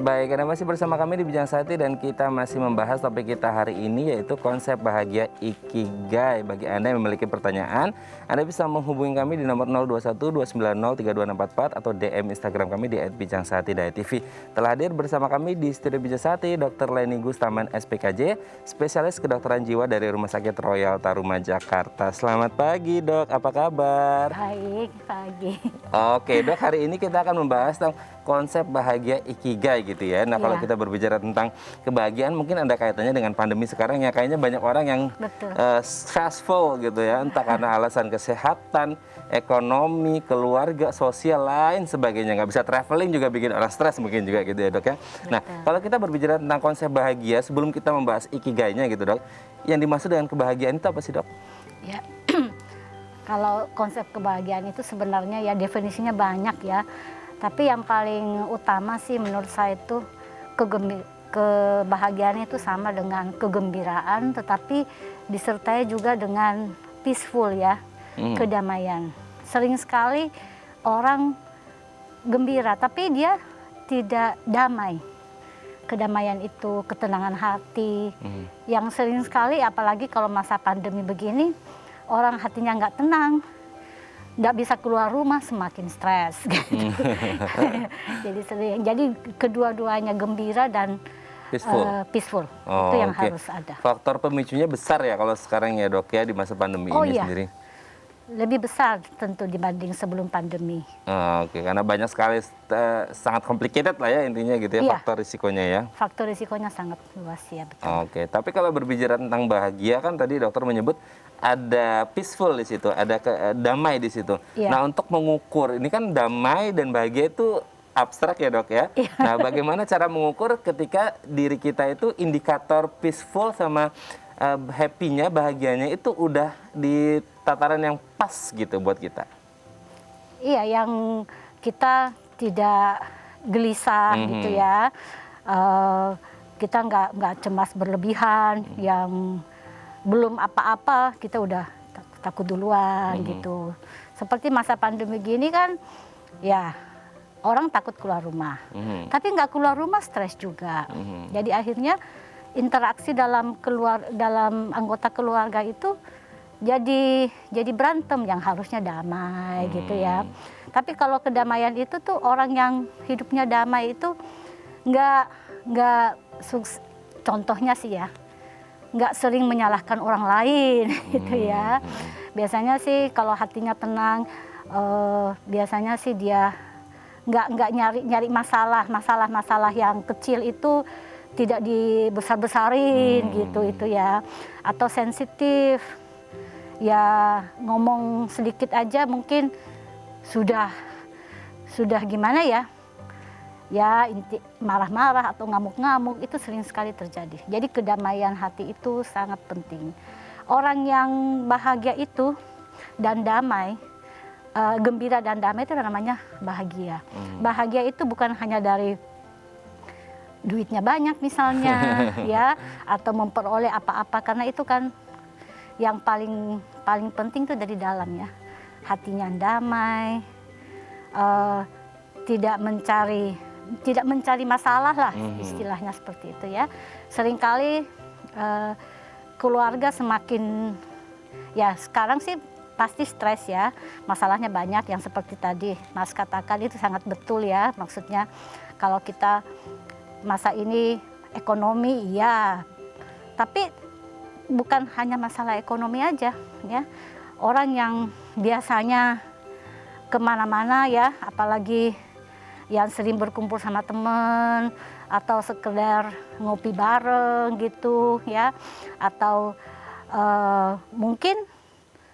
Baik, Anda masih bersama kami di Bijang Sati dan kita masih membahas topik kita hari ini yaitu konsep bahagia Ikigai. Bagi Anda yang memiliki pertanyaan, Anda bisa menghubungi kami di nomor 0212903264 atau DM Instagram kami di @bijangsati.tv. Telah hadir bersama kami di studio Bijang Sati Dr. Leni Gustaman SPKJ, spesialis kedokteran jiwa dari Rumah Sakit Royal Taruma Jakarta. Selamat pagi, Dok. Apa kabar? Baik, pagi. Oke, Dok, hari ini kita akan membahas tentang konsep bahagia Ikigai gitu ya. Nah, kalau kita berbicara tentang kebahagiaan, mungkin ada kaitannya dengan pandemi sekarang ya. Kayaknya banyak orang yang stressful gitu ya. Entah karena alasan kesehatan, ekonomi, keluarga, sosial, lain sebagainya. Nggak bisa traveling juga bikin orang stres mungkin juga gitu ya, Dok ya. Nah, kalau kita berbicara tentang konsep bahagia, sebelum kita membahas Ikigainya gitu, Dok, yang dimaksud dengan kebahagiaan itu apa sih, Dok? Ya, kalau konsep kebahagiaan itu sebenarnya ya definisinya banyak ya. Tapi yang paling utama sih menurut saya itu kebahagiaan itu sama dengan kegembiraan, tetapi disertai juga dengan peaceful ya, kedamaian. Sering sekali orang gembira, tapi dia tidak damai. Kedamaian itu ketenangan hati, yang sering sekali apalagi kalau masa pandemi begini, orang hatinya nggak tenang. Nggak bisa keluar rumah, semakin stres gitu. Jadi kedua-duanya gembira dan peaceful. Itu yang harus ada. Faktor pemicunya besar ya kalau sekarang ya, Dok ya, di masa pandemi ini sendiri. Lebih besar tentu dibanding sebelum pandemi. Oke, karena banyak sekali sangat complicated lah ya intinya gitu ya, faktor risikonya ya. Faktor risikonya sangat luas ya, betul. Oke, tapi kalau berbicara tentang bahagia kan tadi dokter menyebut ada peaceful di situ, ada damai di situ. Nah, untuk mengukur ini kan damai dan bahagia itu abstrak ya, Dok ya. Nah, bagaimana cara mengukur ketika diri kita itu indikator peaceful sama happy-nya, bahagianya itu udah di tataran yang pas gitu buat kita? Iya, yang kita tidak gelisah gitu ya. Kita nggak cemas berlebihan, yang belum apa-apa kita udah takut duluan gitu. Seperti masa pandemi gini kan, ya orang takut keluar rumah. Tapi nggak keluar rumah stres juga. Jadi akhirnya interaksi dalam anggota keluarga itu jadi berantem yang harusnya damai gitu ya. Tapi kalau kedamaian itu tuh orang yang hidupnya damai itu nggak contohnya sih ya, nggak sering menyalahkan orang lain gitu ya. Biasanya sih kalau hatinya tenang, biasanya sih dia nggak nyari masalah yang kecil itu tidak dibesar-besarin gitu itu ya, atau sensitif ya, ngomong sedikit aja mungkin sudah gimana ya marah-marah atau ngamuk-ngamuk, itu sering sekali terjadi. Jadi kedamaian hati itu sangat penting. Orang yang bahagia itu dan damai, gembira dan damai itu namanya bahagia. Bahagia itu bukan hanya dari duitnya banyak misalnya ya, atau memperoleh apa-apa, karena itu kan yang paling penting itu dari dalam ya, hatinya damai, tidak mencari masalah lah, istilahnya seperti itu ya. Seringkali keluarga semakin, ya sekarang sih pasti stres ya, masalahnya banyak yang seperti tadi Mas katakan, itu sangat betul ya. Maksudnya kalau kita masa ini ekonomi ya, tapi bukan hanya masalah ekonomi aja ya. Orang yang biasanya kemana-mana ya, apalagi yang sering berkumpul sama temen atau sekedar ngopi bareng gitu ya, atau mungkin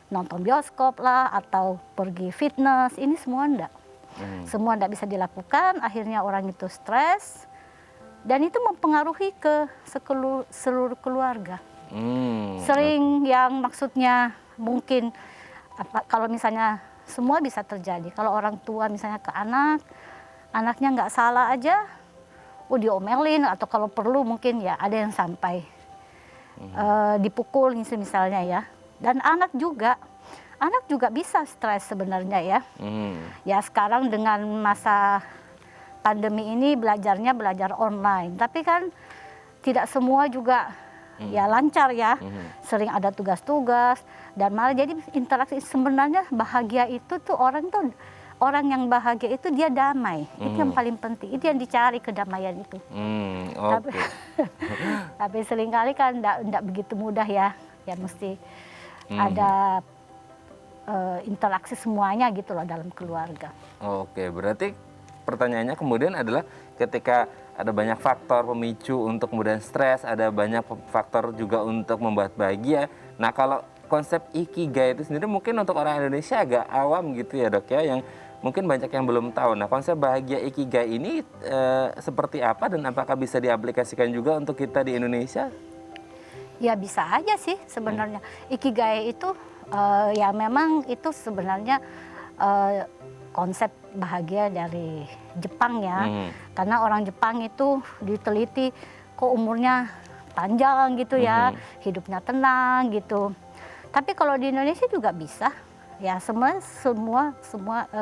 nonton bioskop lah atau pergi fitness, ini semua semua enggak bisa dilakukan. Akhirnya orang itu stres dan itu mempengaruhi ke seluruh keluarga. Sering yang maksudnya mungkin kalau misalnya semua bisa terjadi, kalau orang tua misalnya ke anaknya nggak salah aja, diomelin, atau kalau perlu mungkin ya ada yang sampai dipukul misalnya ya. Dan anak juga bisa stres sebenarnya ya. Ya sekarang dengan masa pandemi ini belajar online, tapi kan tidak semua juga ya lancar ya, sering ada tugas-tugas dan malah jadi interaksi. Sebenarnya bahagia itu tuh orang yang bahagia itu dia damai, itu yang paling penting, itu yang dicari, kedamaian itu. Tapi seringkali kan enggak begitu mudah ya mesti ada interaksi semuanya gitu loh dalam keluarga. Oke, berarti pertanyaannya kemudian adalah ketika ada banyak faktor pemicu untuk kemudian stres, ada banyak faktor juga untuk membuat bahagia. Nah, kalau konsep ikigai itu sendiri mungkin untuk orang Indonesia agak awam gitu ya dok ya, yang mungkin banyak yang belum tahu. Nah, konsep bahagia ikigai ini seperti apa dan apakah bisa diaplikasikan juga untuk kita di Indonesia? Ya bisa aja sih sebenarnya. Ikigai itu ya memang itu sebenarnya konsep bahagia dari Jepang ya. Karena orang Jepang itu diteliti kok umurnya panjang gitu ya, hidupnya tenang gitu. Tapi kalau di Indonesia juga bisa. Ya semua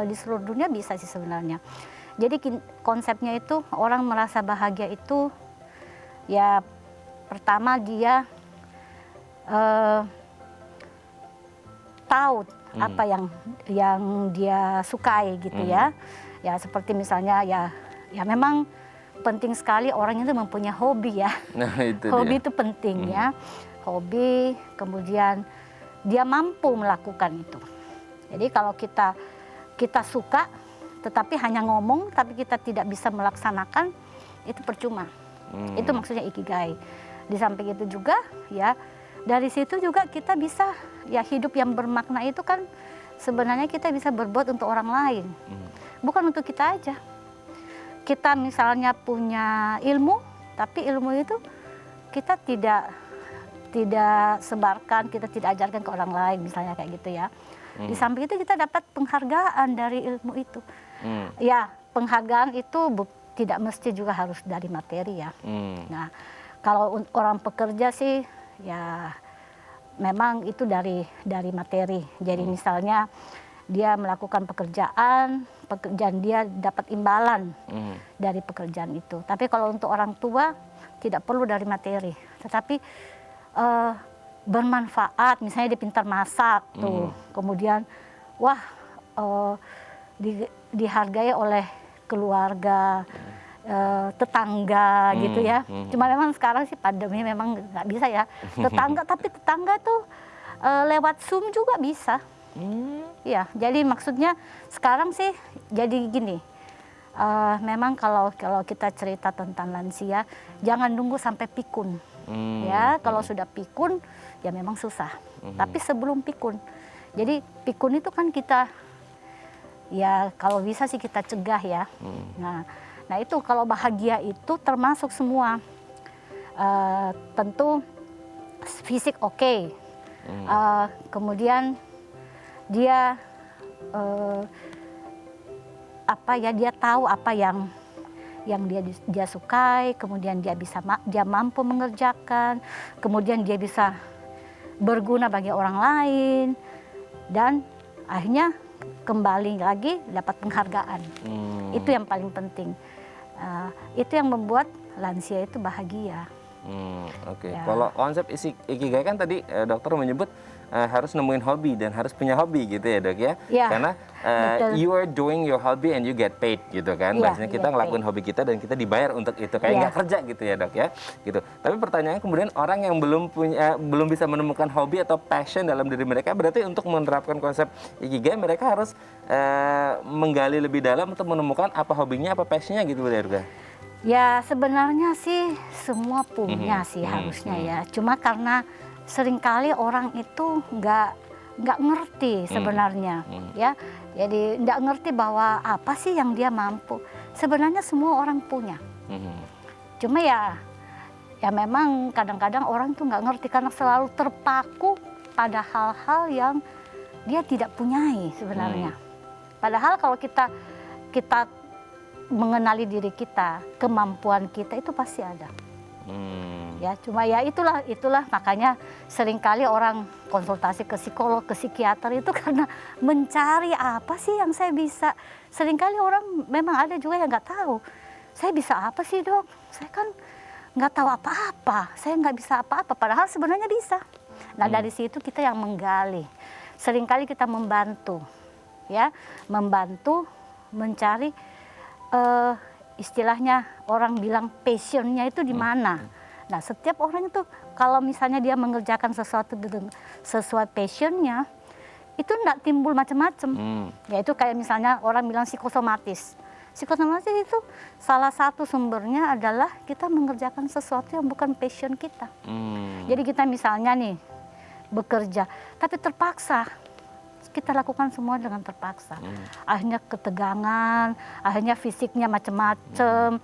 di seluruh dunia bisa sih sebenarnya. Jadi konsepnya itu orang merasa bahagia itu ya pertama dia tahu apa yang dia sukai gitu ya. Ya seperti misalnya ya memang penting sekali orang itu mempunyai hobi ya. Nah, itu hobi dia. itu penting ya. Hobi, kemudian dia mampu melakukan itu. Jadi kalau kita suka tetapi hanya ngomong tapi kita tidak bisa melaksanakan, itu percuma. Itu maksudnya ikigai. Di samping itu juga ya dari situ juga kita bisa ya hidup yang bermakna itu kan sebenarnya kita bisa berbuat untuk orang lain. Bukan untuk kita aja. Kita misalnya punya ilmu, tapi ilmu itu kita tidak sebarkan, kita tidak ajarkan ke orang lain misalnya kayak gitu ya. Di samping itu kita dapat penghargaan dari ilmu itu. Ya, penghargaan itu tidak mesti juga harus dari materi ya. Nah, kalau orang pekerja sih ya memang itu dari materi. Jadi misalnya dia melakukan pekerjaan dia dapat imbalan dari pekerjaan itu. Tapi kalau untuk orang tua tidak perlu dari materi, tetapi bermanfaat. Misalnya dia pintar masak tuh, kemudian wah dihargai oleh keluarga, tetangga gitu ya. Cuma memang sekarang sih pandemi memang nggak bisa ya tetangga, tapi tetangga tuh lewat Zoom juga bisa. Ya, jadi maksudnya sekarang sih jadi gini, memang kalau kita cerita tentang lansia jangan nunggu sampai pikun. Ya, kalau sudah pikun ya memang susah. Tapi sebelum pikun, jadi pikun itu kan kita ya kalau bisa sih kita cegah ya. Nah itu kalau bahagia itu termasuk semua. Tentu fisik oke. Kemudian dia dia tahu apa yang dia sukai, kemudian dia mampu mengerjakan, kemudian dia bisa berguna bagi orang lain, dan akhirnya kembali lagi dapat penghargaan. Itu yang paling penting. Itu yang membuat lansia itu bahagia. Oke. Ya. Kalau konsep ikigai kan tadi dokter menyebut harus nemuin hobi dan harus punya hobi gitu ya dok ya. Ya, Karena you are doing your hobby and you get paid gitu kan. Ya, Maksudnya kita get ngelakuin paid. hobi kita dan kita dibayar untuk itu, kayak Ya. nggak kerja gitu ya dok ya. Gitu. Tapi pertanyaannya kemudian orang yang belum bisa menemukan hobi atau passion dalam diri mereka, berarti untuk menerapkan konsep ikigai mereka harus menggali lebih dalam untuk menemukan apa hobinya, apa passionnya gitu ya dok. Ya sebenarnya sih semua punya sih harusnya ya. Cuma karena seringkali orang itu nggak ngerti sebenarnya ya. Jadi nggak ngerti bahwa apa sih yang dia mampu. Sebenarnya semua orang punya. Cuma ya memang kadang-kadang orang tuh nggak ngerti karena selalu terpaku pada hal-hal yang dia tidak punyai sebenarnya. Padahal kalau kita mengenali diri kita, kemampuan kita itu pasti ada. Ya, cuma ya itulah makanya seringkali orang konsultasi ke psikolog, ke psikiater itu karena mencari apa sih yang saya bisa. Seringkali orang memang ada juga yang nggak tahu. Saya bisa apa sih, Dok? Saya kan nggak tahu apa-apa. Saya nggak bisa apa-apa. Padahal sebenarnya bisa. Nah, dari situ kita yang menggali. Seringkali kita membantu, ya, membantu mencari istilahnya orang bilang passionnya itu di mana. Nah, setiap orang itu kalau misalnya dia mengerjakan sesuatu sesuai passionnya, itu enggak timbul macam-macam. Yaitu kayak misalnya orang bilang psikosomatis. Psikosomatis itu salah satu sumbernya adalah kita mengerjakan sesuatu yang bukan passion kita. Jadi kita misalnya nih bekerja, tapi terpaksa. Kita lakukan semua dengan terpaksa. Akhirnya ketegangan, akhirnya fisiknya macam-macam.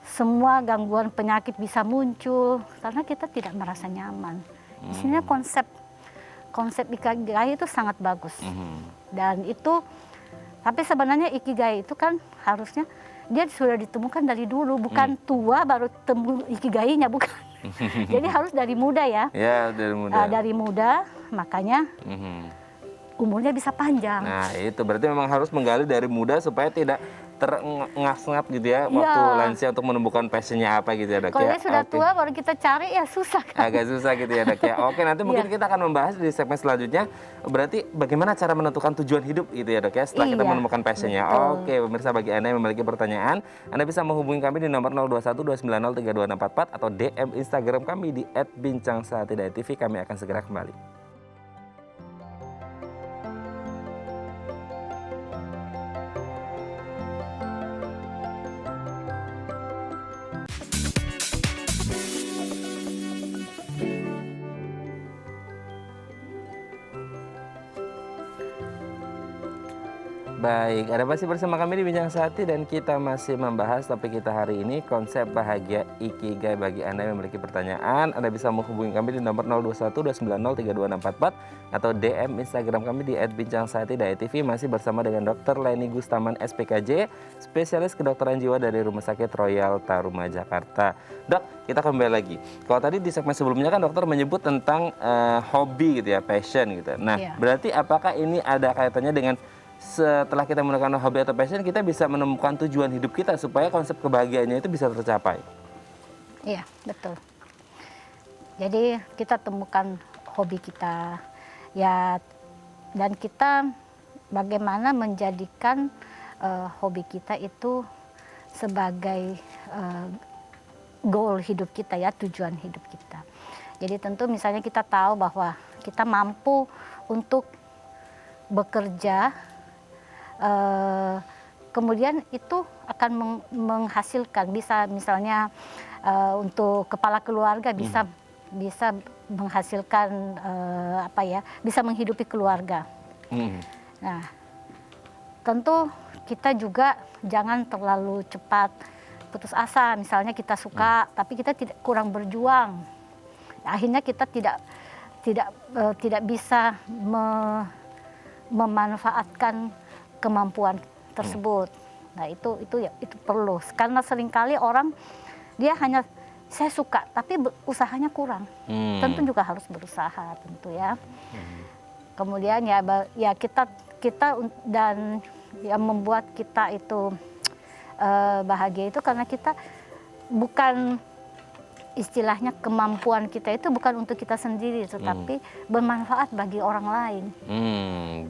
Semua gangguan penyakit bisa muncul karena kita tidak merasa nyaman. Di sini konsep ikigai itu sangat bagus. Dan itu, tapi sebenarnya ikigai itu kan harusnya dia sudah ditemukan dari dulu, bukan tua baru temu ikigainya, bukan. Jadi harus dari muda ya. Ya, dari muda. Dari muda, makanya umurnya bisa panjang. Nah, itu berarti memang harus menggali dari muda supaya tidak terengas-engap gitu ya, waktu lansia untuk menemukan passionnya apa gitu ya, Dok. Kalau dia sudah tua baru kita cari ya susah kan. Agak susah gitu ya, Dok ya. Oke, nanti mungkin kita akan membahas di segmen selanjutnya. Berarti bagaimana cara menentukan tujuan hidup gitu ya, Dok ya, setelah kita menemukan passionnya. Oke, pemirsa, bagi Anda yang memiliki pertanyaan, Anda bisa menghubungi kami di nomor 0212903264 atau DM Instagram kami di @bincangsahatidayatv. Kami akan segera kembali. Baik, Anda masih bersama kami di Bincang Sehati dan kita masih membahas topik kita hari ini, konsep bahagia ikigai. Bagi Anda yang memiliki pertanyaan, Anda bisa menghubungi kami di nomor 0212903264 atau DM Instagram kami di @bincangsahatidayatv. Masih bersama dengan Dr. Leni Gustaman SPKJ, spesialis kedokteran jiwa dari Rumah Sakit Royal Taruma Jakarta. Dok, kita kembali lagi. Kalau tadi di segmen sebelumnya kan dokter menyebut tentang hobi gitu ya, passion gitu. Nah, berarti apakah ini ada kaitannya dengan setelah kita menemukan hobi atau passion, kita bisa menemukan tujuan hidup kita supaya konsep kebahagiaannya itu bisa tercapai? Iya, betul. Jadi kita temukan hobi kita, ya, dan kita bagaimana menjadikan hobi kita itu sebagai goal hidup kita ya, tujuan hidup kita. Jadi tentu misalnya kita tahu bahwa kita mampu untuk bekerja, kemudian itu akan menghasilkan, bisa misalnya untuk kepala keluarga bisa menghasilkan bisa menghidupi keluarga. Nah, tentu kita juga jangan terlalu cepat putus asa. Misalnya kita suka tapi kita tidak kurang berjuang, akhirnya kita tidak bisa memanfaatkan kemampuan tersebut. Nah, itu perlu, karena seringkali orang dia hanya saya suka tapi usahanya kurang. Tentu juga harus berusaha tentu ya. Kemudian ya kita dan yang membuat kita itu bahagia itu karena kita bukan, istilahnya kemampuan kita itu bukan untuk kita sendiri, tetapi bermanfaat bagi orang lain.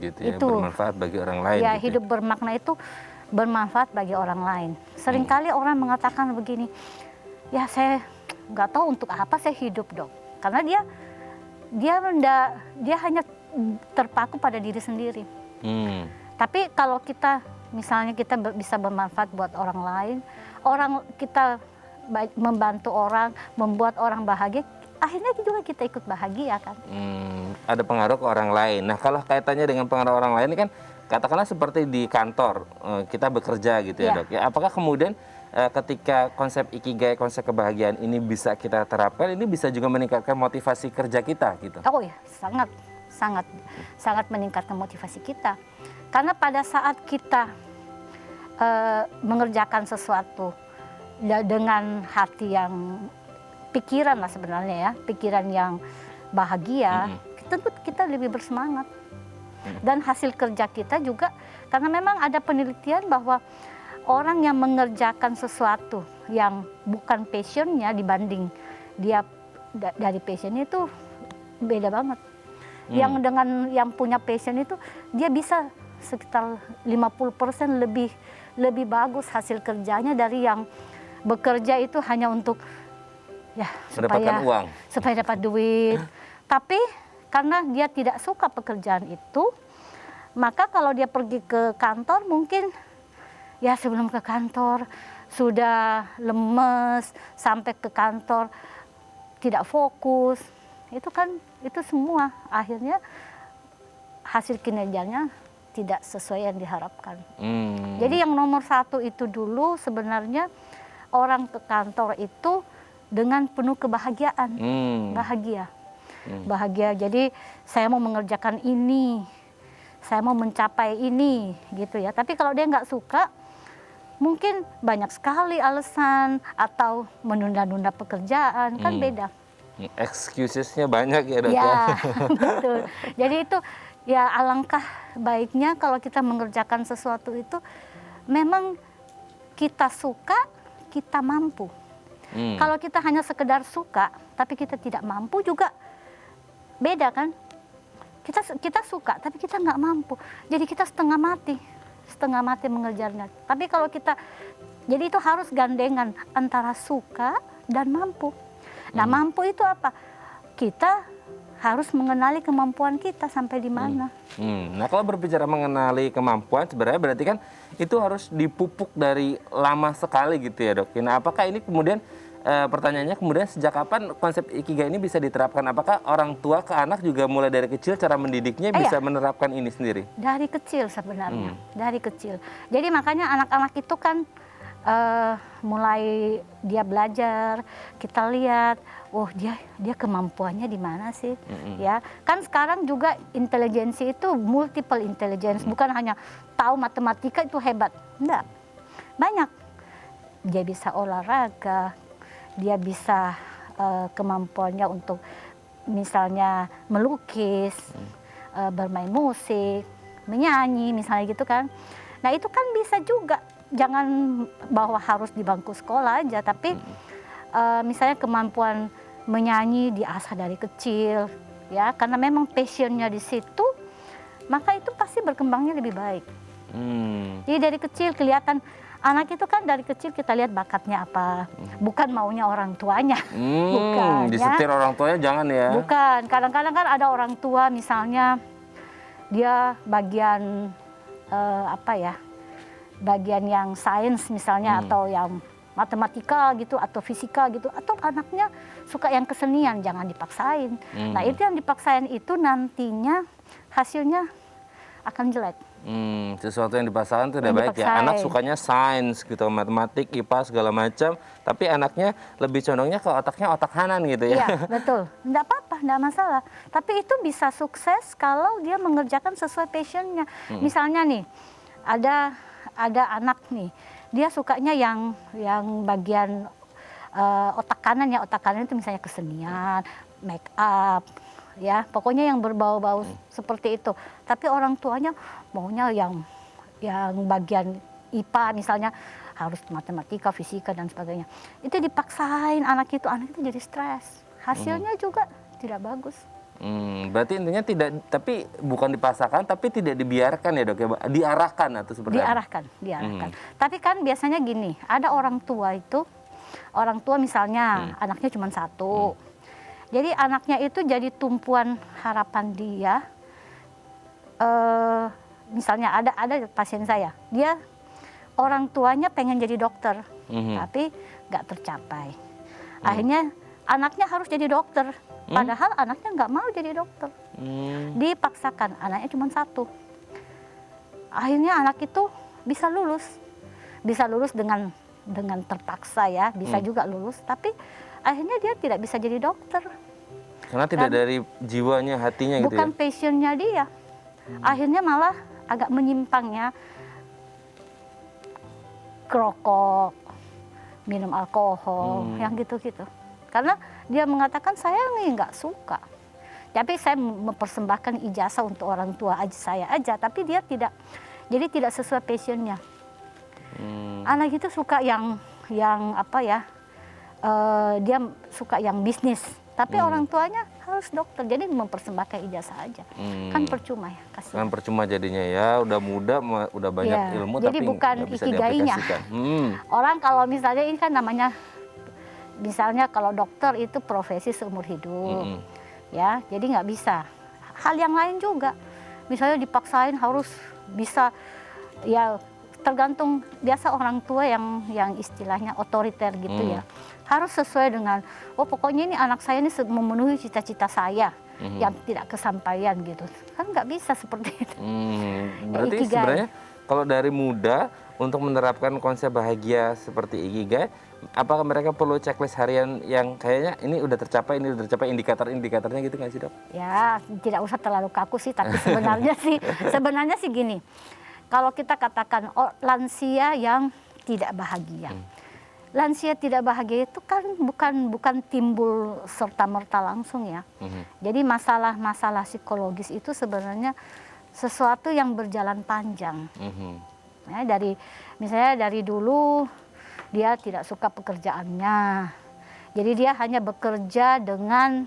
Gitu ya, itu bermanfaat bagi orang lain. Ya, gitu. hidup bermakna itu bermanfaat bagi orang lain. Seringkali orang mengatakan begini, ya saya nggak tahu untuk apa saya hidup, Dok. Karena dia hanya terpaku pada diri sendiri. Tapi kalau kita misalnya kita bisa bermanfaat buat orang lain, kita membantu orang, membuat orang bahagia, akhirnya juga kita ikut bahagia kan. Ada pengaruh ke orang lain. Nah, kalau kaitannya dengan pengaruh orang lain ini kan katakanlah seperti di kantor kita bekerja gitu ya, Dok. Ya, apakah kemudian ketika konsep ikigai, konsep kebahagiaan ini bisa kita terapkan, ini bisa juga meningkatkan motivasi kerja kita gitu? Oh ya, sangat meningkatkan motivasi kita. Karena pada saat kita mengerjakan sesuatu dengan hati yang pikiran lah sebenarnya ya, pikiran yang bahagia, tentu kita lebih bersemangat. Dan hasil kerja kita juga, karena memang ada penelitian bahwa orang yang mengerjakan sesuatu yang bukan passionnya dibanding dia dari passionnya itu beda banget. Yang dengan yang punya passion itu dia bisa sekitar 50% lebih bagus hasil kerjanya dari yang bekerja itu hanya untuk ya supaya dapat duit. Tapi karena dia tidak suka pekerjaan itu, maka kalau dia pergi ke kantor mungkin ya sebelum ke kantor sudah lemes, sampai ke kantor tidak fokus. Itu kan itu semua akhirnya hasil kinerjanya tidak sesuai yang diharapkan. Jadi yang nomor satu itu dulu sebenarnya orang ke kantor itu dengan penuh kebahagiaan, bahagia. Jadi saya mau mengerjakan ini, saya mau mencapai ini, gitu ya. Tapi kalau dia nggak suka, mungkin banyak sekali alasan atau menunda-nunda pekerjaan, kan beda. Excusesnya banyak ya dok ya? Betul. Jadi itu ya alangkah baiknya kalau kita mengerjakan sesuatu itu memang kita suka, kita mampu. Kalau kita hanya sekedar suka, tapi kita tidak mampu juga beda kan? Kita suka, tapi kita nggak mampu. Jadi kita setengah mati mengejarnya. Tapi kalau kita, jadi itu harus gandengan antara suka dan mampu. Nah, mampu itu apa? Kita harus mengenali kemampuan kita sampai di mana. Nah, kalau berbicara mengenali kemampuan, sebenarnya berarti kan itu harus dipupuk dari lama sekali gitu ya dok. Nah, apakah ini kemudian pertanyaannya kemudian sejak kapan konsep Ikigai ini bisa diterapkan? Apakah orang tua ke anak juga mulai dari kecil cara mendidiknya bisa menerapkan ini sendiri? Dari kecil sebenarnya, dari kecil. Jadi makanya anak-anak itu kan mulai dia belajar, kita lihat, oh dia kemampuannya di mana sih, ya kan sekarang juga intelijensi itu multiple intelligence, bukan hanya tahu matematika itu hebat, enggak, banyak, dia bisa olahraga, dia bisa kemampuannya untuk misalnya melukis, bermain musik, menyanyi misalnya gitu kan, nah itu kan bisa juga. Jangan bahwa harus di bangku sekolah aja, tapi misalnya kemampuan menyanyi diasah dari kecil, ya karena memang passionnya di situ, maka itu pasti berkembangnya lebih baik. Jadi dari kecil kelihatan anak itu kan dari kecil kita lihat bakatnya apa, bukan maunya orang tuanya, bukan. Disetir orang tuanya jangan ya. Bukan, kadang-kadang kan ada orang tua misalnya dia bagian bagian yang sains misalnya atau yang matematika gitu atau fisika gitu, atau anaknya suka yang kesenian, jangan dipaksain. Nah itu yang dipaksain itu nantinya hasilnya akan jelek. Sesuatu yang dipaksakan itu tidak baik ya. Anak sukanya sains gitu, matematik, IPA segala macam, tapi anaknya lebih condongnya ke otaknya otak kanan gitu ya. Iya betul, enggak apa-apa, enggak masalah. Tapi itu bisa sukses kalau dia mengerjakan sesuai passionnya. Misalnya nih ada anak nih, dia sukanya yang bagian otak kanan ya, otak kanan itu misalnya kesenian, make up, ya pokoknya yang berbau-bau seperti itu. Tapi orang tuanya maunya yang bagian IPA misalnya, harus matematika, fisika dan sebagainya. Itu dipaksain anak itu jadi stres. Hasilnya juga tidak bagus. Berarti intinya tidak, tapi bukan dipaksakan, tapi tidak dibiarkan ya dok ya, diarahkan atau seperti apa? Diarahkan. Tapi kan biasanya gini, ada orang tua misalnya anaknya cuma satu, jadi anaknya itu jadi tumpuan harapan dia. Misalnya ada pasien saya, dia orang tuanya pengen jadi dokter, tapi nggak tercapai. Akhirnya anaknya harus jadi dokter. Padahal anaknya nggak mau jadi dokter, dipaksakan, anaknya cuma satu. Akhirnya anak itu bisa lulus dengan terpaksa ya, bisa juga lulus, tapi akhirnya dia tidak bisa jadi dokter. Karena tidak dari jiwanya, hatinya gitu ya? Bukan passionnya dia. Akhirnya malah agak menyimpangnya, kerokok, minum alkohol, yang gitu-gitu. karena dia mengatakan saya nggak suka. Tapi saya mempersembahkan ijazah untuk orang tua saya aja, tapi dia tidak, jadi tidak sesuai passionnya. Anak itu suka yang apa ya, dia suka yang bisnis, tapi orang tuanya harus dokter, jadi mempersembahkan ijazah aja. Kan percuma ya, kasih. Kan percuma jadinya ya, udah muda, udah banyak ilmu, jadi tapi bukan nggak bisa ikigainya. diaplikasikan. Orang kalau misalnya ini kan namanya, misalnya kalau dokter itu profesi seumur hidup. Ya, jadi nggak bisa. Hal yang lain juga, misalnya dipaksain harus bisa, ya tergantung biasa orang tua yang istilahnya otoriter gitu ya. Harus sesuai dengan, oh pokoknya ini anak saya ini memenuhi cita-cita saya yang tidak kesampaian gitu. Kan nggak bisa seperti itu. Berarti sebenarnya kalau dari muda untuk menerapkan konsep bahagia seperti ikigai, apakah mereka perlu checklist harian yang kayaknya ini udah tercapai indikatornya gitu nggak sih, Dok? Ya, tidak usah terlalu kaku sih, tapi sebenarnya sih gini. Kalau kita katakan lansia yang tidak bahagia. Lansia tidak bahagia itu kan bukan timbul serta-merta langsung ya. Jadi masalah-masalah psikologis itu sebenarnya sesuatu yang berjalan panjang. Ya, misalnya dari dulu dia tidak suka pekerjaannya, jadi dia hanya bekerja dengan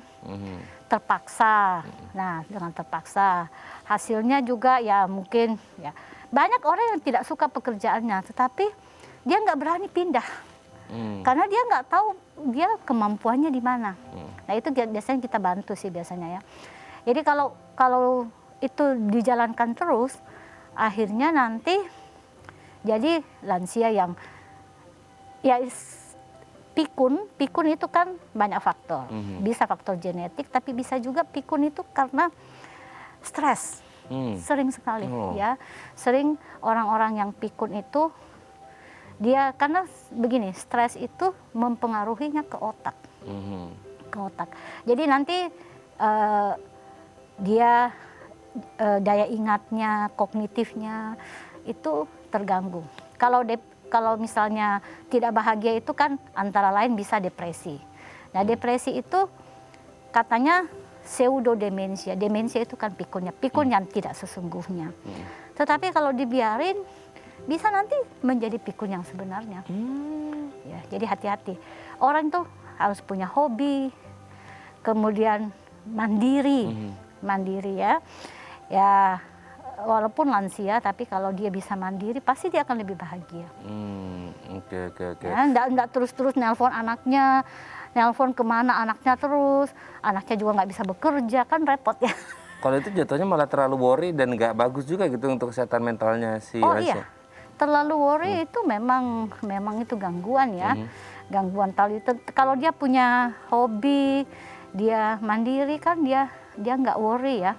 terpaksa. Nah, dengan terpaksa hasilnya juga ya mungkin ya banyak orang yang tidak suka pekerjaannya, tetapi dia nggak berani pindah karena dia nggak tahu dia kemampuannya di mana. Nah, itu biasanya kita bantu sih biasanya ya. Jadi kalau itu dijalankan terus, akhirnya nanti jadi lansia yang ya pikun itu kan banyak faktor. Bisa faktor genetik, tapi bisa juga pikun itu karena stres. Sering sekali ya. Sering orang-orang yang pikun itu dia karena begini, stres itu mempengaruhinya ke otak. Ke otak. Jadi nanti dia daya ingatnya, kognitifnya itu terganggu. Kalau misalnya tidak bahagia itu kan antara lain bisa depresi. Nah, depresi itu katanya pseudodemensia. Demensia itu kan pikun yang tidak sesungguhnya. Tetapi kalau dibiarin bisa nanti menjadi pikun yang sebenarnya. Ya, jadi hati-hati. Orang itu harus punya hobi, kemudian mandiri ya. Ya, walaupun lansia, tapi kalau dia bisa mandiri, pasti dia akan lebih bahagia. Oke. Ya, enggak terus-terus nelpon anaknya, nelpon kemana anaknya terus, anaknya juga nggak bisa bekerja, kan repot ya. Kalau itu jatuhnya malah terlalu worry dan nggak bagus juga gitu untuk kesehatan mentalnya si lansia. Iya, terlalu worry itu memang itu gangguan ya, gangguan kalau dia punya hobi, dia mandiri kan dia nggak worry ya.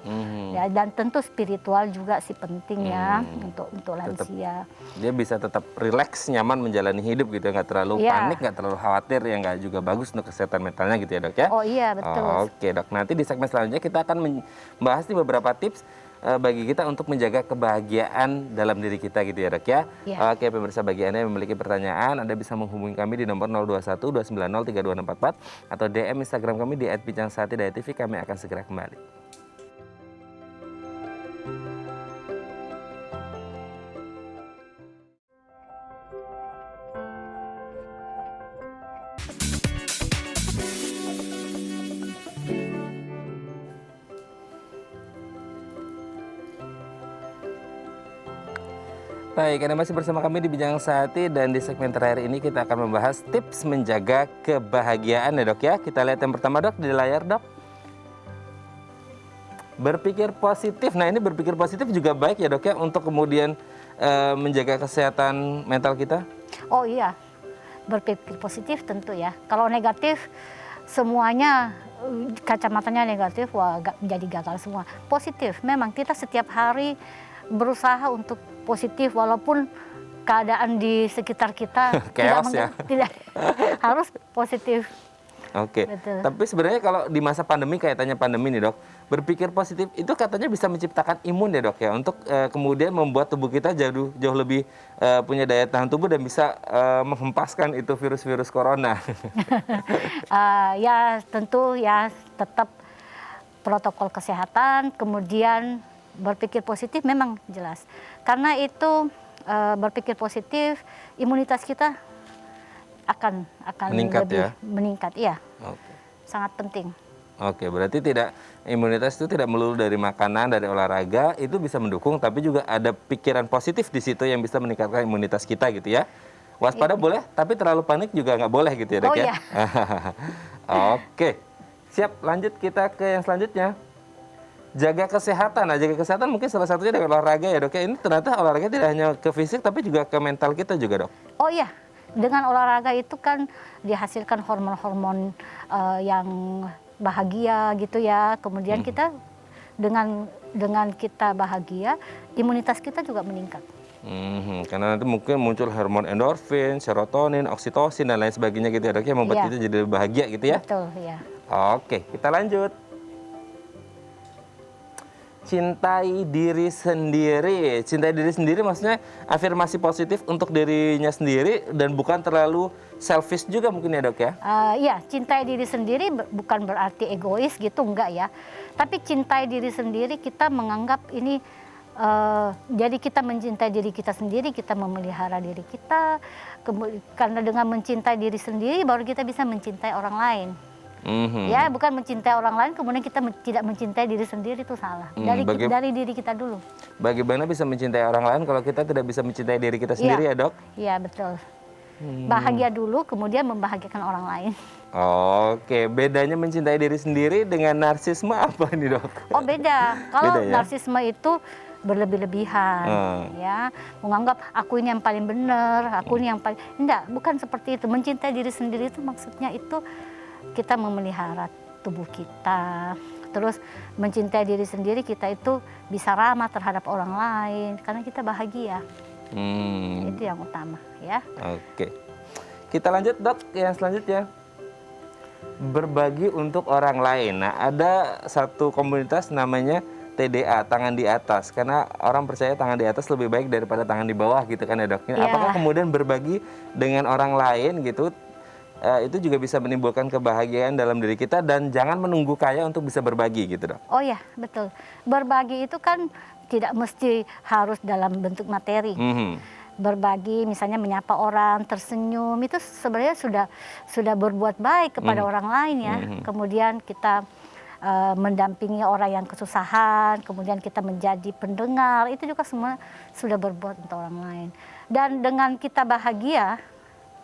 Ya, dan tentu spiritual juga sih penting ya untuk lansia. Dia bisa tetap rileks, nyaman menjalani hidup gitu, nggak terlalu panik, nggak terlalu khawatir, yang nggak juga bagus untuk kesehatan mentalnya gitu ya, Dok ya. Oh iya, betul. Oke, Dok. Nanti di segmen selanjutnya kita akan membahas nih beberapa tips bagi kita untuk menjaga kebahagiaan dalam diri kita gitu ya, Dok ya. Oke, pemirsa, bagi Anda yang memiliki pertanyaan, Anda bisa menghubungi kami di nomor 021 290 32644 atau DM Instagram kami di @bincang-sati.tv. Kami akan segera kembali. Baik, Anda masih bersama kami di Bincang Sati, dan di segmen terakhir ini kita akan membahas tips menjaga kebahagiaan ya, Dok ya. Kita lihat yang pertama, Dok, di layar, Dok. Berpikir positif. Nah, ini berpikir positif juga baik ya, Dok ya, untuk kemudian menjaga kesehatan mental kita. Oh iya, berpikir positif tentu ya. Kalau negatif semuanya kacamatanya negatif, wah jadi gagal semua. Positif, memang kita setiap hari berusaha untuk positif walaupun keadaan di sekitar kita chaos ya. Tidak harus positif. Oke. Betul. Tapi sebenarnya kalau di masa pandemi, kaitannya pandemi nih dok, berpikir positif itu katanya bisa menciptakan imun ya dok ya, untuk kemudian membuat tubuh kita jauh lebih punya daya tahan tubuh dan bisa menghempaskan itu virus-virus corona. Ya tentu ya tetap protokol kesehatan, kemudian berpikir positif memang jelas. Karena itu berpikir positif, imunitas kita akan Meningkat lebih ya? meningkat. Iya, Oke. sangat penting. Oke, berarti imunitas itu tidak melulu dari makanan, dari olahraga, itu bisa mendukung, tapi juga ada pikiran positif di situ yang bisa meningkatkan imunitas kita gitu ya. Waspada boleh, tapi terlalu panik juga nggak boleh gitu ya dok Oh, ya. iya. Oke, siap, lanjut kita ke yang selanjutnya. Jaga kesehatan. Nah, jaga kesehatan mungkin salah satunya dari olahraga ya dok ya. Ini ternyata olahraga tidak hanya ke fisik, tapi juga ke mental kita juga dok. Oh iya, dengan olahraga itu kan dihasilkan hormon-hormon yang bahagia gitu ya. Kemudian kita dengan kita bahagia, imunitas kita juga meningkat. Karena nanti mungkin muncul hormon endorfin, serotonin, oksitosin dan lain sebagainya gitu ya dok ya, membuat Iya. kita jadi lebih bahagia gitu ya. Betul ya. Oke, kita lanjut. Cintai diri sendiri. Cintai diri sendiri maksudnya afirmasi positif untuk dirinya sendiri dan bukan terlalu selfish juga mungkin ya dok ya? Iya, cintai diri sendiri bukan berarti egois gitu, enggak ya. Tapi cintai diri sendiri, kita menganggap ini, jadi kita mencintai diri kita sendiri, kita memelihara diri kita. Karena dengan mencintai diri sendiri, baru kita bisa mencintai orang lain. Ya, bukan mencintai orang lain, kemudian kita tidak mencintai diri sendiri, itu salah. Dari diri kita dulu. Bagaimana bisa mencintai orang lain kalau kita tidak bisa mencintai diri kita sendiri ya dok? Iya, betul. Bahagia dulu, kemudian membahagiakan orang lain. Oke, bedanya mencintai diri sendiri dengan narsisme apa nih dok? Oh beda, kalau Beda ya? narsisme itu berlebih-lebihan, ya, menganggap aku ini yang paling benar, aku ini yang paling, enggak, bukan seperti itu. Mencintai diri sendiri itu maksudnya itu kita memelihara tubuh kita, terus mencintai diri sendiri, kita itu bisa ramah terhadap orang lain karena kita bahagia. Itu yang utama ya. Oke, kita lanjut dok yang selanjutnya. Berbagi untuk orang lain. Nah, ada satu komunitas namanya TDA, tangan di atas, karena orang percaya tangan di atas lebih baik daripada tangan di bawah gitu kan ya dok. Apakah kemudian berbagi dengan orang lain gitu itu juga bisa menimbulkan kebahagiaan dalam diri kita dan jangan menunggu kaya untuk bisa berbagi gitu dok? Oh ya, betul. Berbagi itu kan tidak mesti harus dalam bentuk materi. Berbagi, misalnya menyapa orang, tersenyum, itu sebenarnya sudah berbuat baik kepada orang lain ya. Kemudian kita mendampingi orang yang kesusahan, kemudian kita menjadi pendengar, itu juga semua sudah berbuat untuk orang lain. Dan dengan kita bahagia,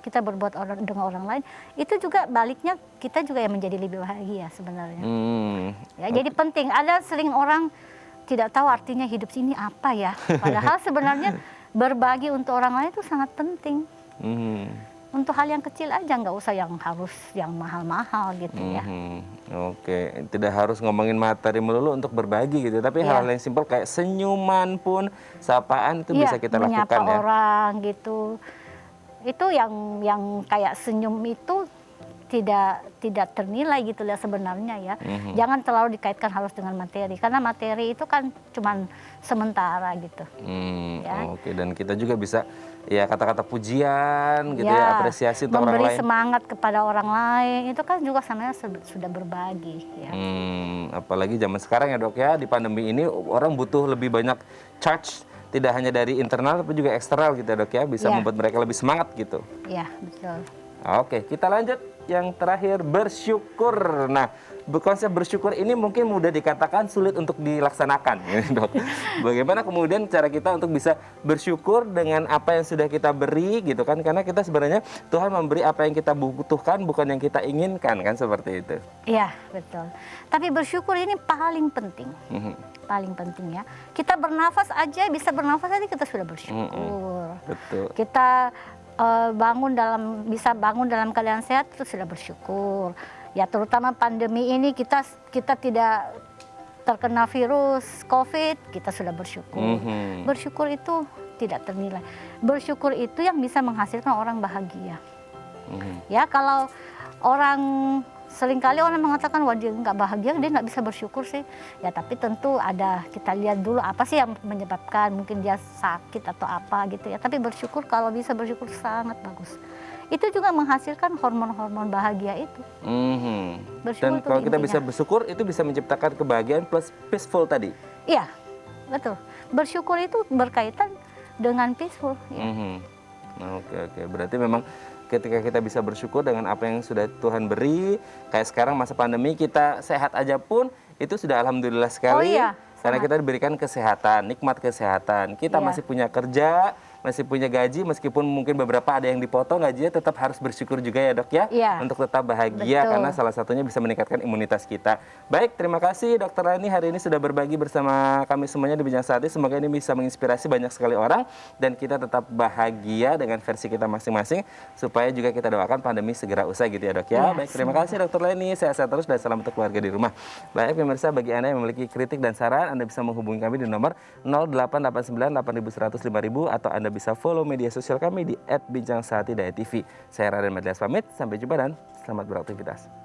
kita berbuat dengan orang lain, itu juga baliknya kita juga yang menjadi lebih bahagia sebenarnya. Ya, jadi penting. Ada sering orang tidak tahu artinya hidup sini apa ya. Padahal sebenarnya berbagi untuk orang lain itu sangat penting. Untuk hal yang kecil aja, nggak usah yang harus yang mahal-mahal gitu ya. Oke, tidak harus ngomongin materi melulu untuk berbagi gitu, tapi hal-hal yang simpel kayak senyuman pun, sapaan itu bisa kita lakukan menyapa ya. orang gitu. Itu yang kayak senyum itu tidak ternilai gitu ya sebenarnya ya. Jangan terlalu dikaitkan harus dengan materi, karena materi itu kan cuman sementara gitu. Ya. Oke, dan kita juga bisa ya kata-kata pujian gitu ya, apresiasi untuk orang lain. Memberi semangat kepada orang lain, itu kan juga sebenarnya sudah berbagi ya. Apalagi zaman sekarang ya dok ya, di pandemi ini orang butuh lebih banyak charge, tidak hanya dari internal tapi juga eksternal gitu ya dok ya, bisa membuat mereka lebih semangat gitu. Iya, betul. Oke, kita lanjut yang terakhir, bersyukur. Nah, konsep bersyukur ini mungkin mudah dikatakan, sulit untuk dilaksanakan ya dok. Bagaimana kemudian cara kita untuk bisa bersyukur dengan apa yang sudah kita beri gitu kan, karena kita sebenarnya Tuhan memberi apa yang kita butuhkan, bukan yang kita inginkan kan, seperti itu. Iya, betul. Tapi bersyukur ini paling penting. Paling penting ya. Kita bernafas aja, bisa bernafas aja kita sudah bersyukur. Betul. Kita bisa bangun dalam keadaan sehat, itu sudah bersyukur. Ya, terutama pandemi ini kita tidak terkena virus COVID, kita sudah bersyukur. Bersyukur itu tidak ternilai. Bersyukur itu yang bisa menghasilkan orang bahagia. Ya, kalau orang seringkali orang mengatakan wah dia nggak bahagia, dia nggak bisa bersyukur sih. Ya tapi tentu ada, kita lihat dulu apa sih yang menyebabkan, mungkin dia sakit atau apa gitu ya. Tapi bersyukur, kalau bisa bersyukur sangat bagus. Itu juga menghasilkan hormon-hormon bahagia itu. Dan kalau kita bisa bersyukur, itu bisa menciptakan kebahagiaan plus peaceful tadi. Iya, betul. Bersyukur itu berkaitan dengan peaceful. Ya. Oke. Berarti memang ketika kita bisa bersyukur dengan apa yang sudah Tuhan beri, kayak sekarang masa pandemi kita sehat aja pun itu sudah alhamdulillah sekali. Karena kita diberikan kesehatan, nikmat kesehatan. Kita masih punya kerja, masih punya gaji, meskipun mungkin beberapa ada yang dipotong gajinya, tetap harus bersyukur juga ya dok ya, untuk tetap bahagia. Betul. Karena salah satunya bisa meningkatkan imunitas kita. Baik, terima kasih Dokter Leni hari ini sudah berbagi bersama kami semuanya di Bincang Sehati. Semoga ini bisa menginspirasi banyak sekali orang dan kita tetap bahagia dengan versi kita masing-masing, supaya juga kita doakan pandemi segera usai gitu ya dok ya. Baik, terima kasih Dokter Leni, sehat-sehat terus dan salam untuk keluarga di rumah. Baik pemirsa, bagi Anda yang memiliki kritik dan saran, Anda bisa menghubungi kami di nomor 0889 8100 5000 atau Anda bisa follow media sosial kami di @bincang sehati.tv. Saya Raden Madlias pamit, sampai jumpa dan selamat beraktivitas.